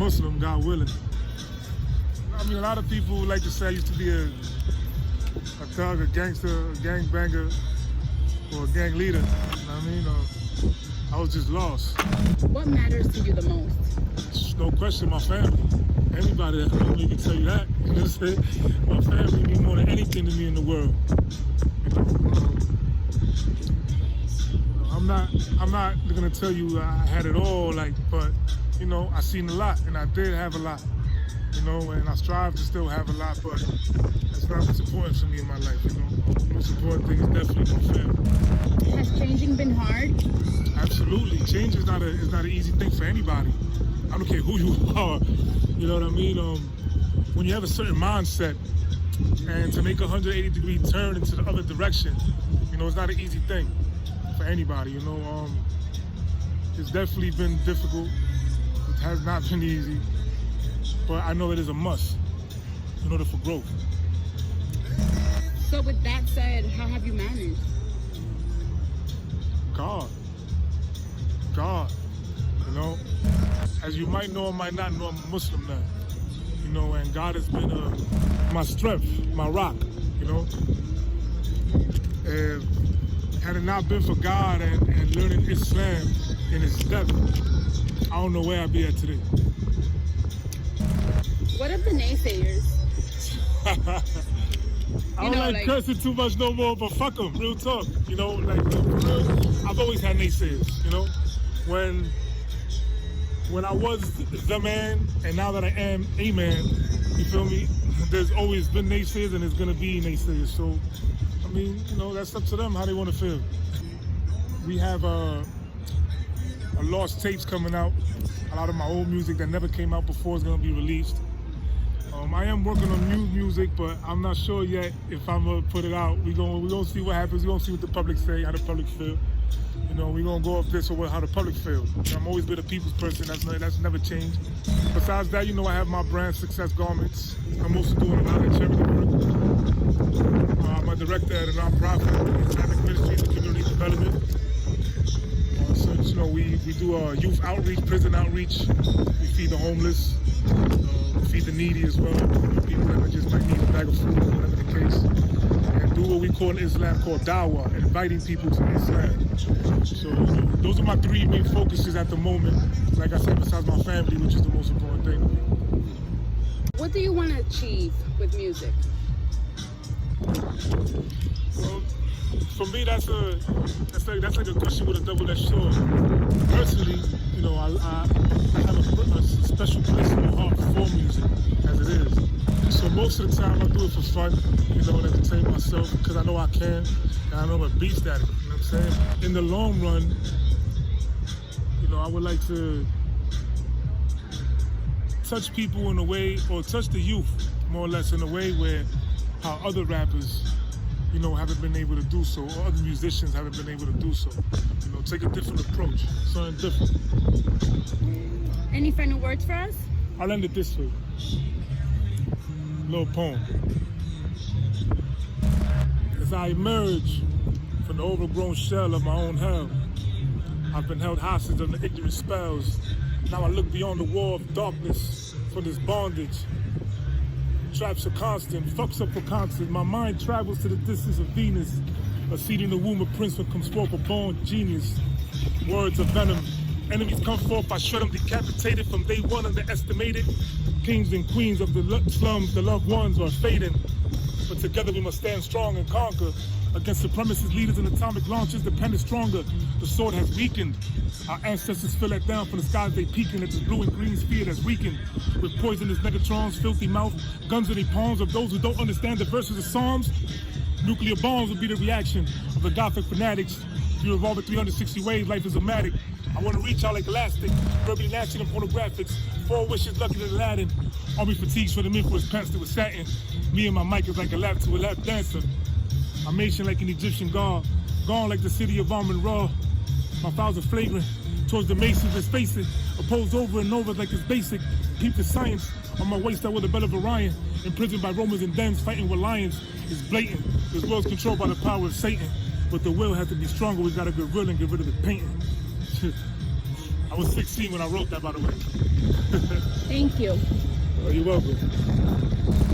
Muslim, God willing. I mean, a lot of people like to say I used to be a thug, a gangster, a gangbanger, or a gang leader. You know what I mean? I was just lost. What matters to you the most? No question, my family. Anybody that knows me can tell you that. You know what I'm saying? My family means more than anything to me in the world. I'm not gonna tell you I had it all, but you know, I seen a lot, and I did have a lot. You know, and I strive to still have a lot, but that's not what's important for me in my life. You know, the most important thing is definitely my family. Has changing been hard? Absolutely, change is not an easy thing for anybody. I don't care who you are. You know what I mean? When you have a certain mindset, and to make a 180-degree turn into the other direction, you know, it's not an easy thing for anybody. You know, it's definitely been difficult. It has not been easy, but I know it is a must in order for growth. So with that said, how have you managed? God, you know, as you might know or might not know, I'm a Muslim now, you know, and God has been my strength, my rock, you know. And had it not been for God and learning Islam in its depth, I don't know where I'd be at today. What of the naysayers? I don't like cursing too much no more, but fuck them, real talk. You know, I've always had naysayers, you know. When I was the man, and now that I am a man, you feel me? There's always been naysayers, and there's gonna be naysayers. So, I mean, you know, that's up to them how they want to feel. We have a lost tapes coming out. A lot of my old music that never came out before is gonna be released. I am working on new music, but I'm not sure yet if I'm gonna put it out. We're gonna see what happens. We're gonna see what the public say, how the public feel. You know, we're gonna go off this or how the public feel. You know, I'm always been a people's person. That's never changed. Besides that, you know, I have my brand, Success Garments. I'm also doing a lot of charity work. I'm a director at a nonprofit, Islamic Ministry and Community Development. So, you know, we do youth outreach, prison outreach. We feed the homeless. Feed the needy as well, people that just might need a bag of food, whatever the case, and do what we call in Islam called dawah, inviting people to Islam. So those are my three main focuses at the moment. Like I said, besides my family, which is the most important thing. What do you want to achieve with music? Well, for me, that's like a question with a double-edged sword. Personally, you know, I have a special place in my heart for music, as it is. So most of the time, I do it for fun, you know, and entertain myself, because I know I can, and I know I'm a beast at it, you know what I'm saying? In the long run, you know, I would like to touch people in a way, or touch the youth, more or less, in a way where how other rappers, you know, haven't been able to do so, or other musicians haven't been able to do so. You know, take a different approach, something different. Any final words for us? I'll end it this way. Little poem. As I emerge from the overgrown shell of my own hell, I've been held hostage under ignorant spells. Now I look beyond the wall of darkness for this bondage. Traps are constant, fucks up for constant. My mind travels to the distance of Venus. A seed in the womb of Prince will come forth a born genius. Words of venom. Enemies come forth, I shred them decapitated from day one, underestimated. Kings and queens of the slums, the loved ones are fading. But together we must stand strong and conquer. Against supremacist leaders and atomic launches, dependent stronger. The sword has weakened. Our ancestors feel it down from the skies they peeking at this blue and green sphere that's weakened. With poisonous Megatron's filthy mouth, guns in their palms of those who don't understand the verses of Psalms. Nuclear bombs will be the reaction of the Gothic fanatics. If you revolve at 360 ways, life is a matic. I want to reach out like elastic, verbally gnashing and pornographics. 4 wishes lucky than Aladdin. Army fatigues for the men for his pants that was satin. Me and my mic is like a lap to a lap dancer. I'm ancient like an Egyptian god, gone like the city of Amun-Ra. My files are flagrant towards the masons that's facing, opposed over and over like it's basic. Keep the science on my waist, I wear the belt of Orion. Imprisoned by Romans and dens, fighting with lions. It's blatant. This world's controlled by the power of Satan. But the will has to be stronger. We gotta get real and get rid of the painting. I was 16 when I wrote that, by the way. Thank Thank you. You're welcome.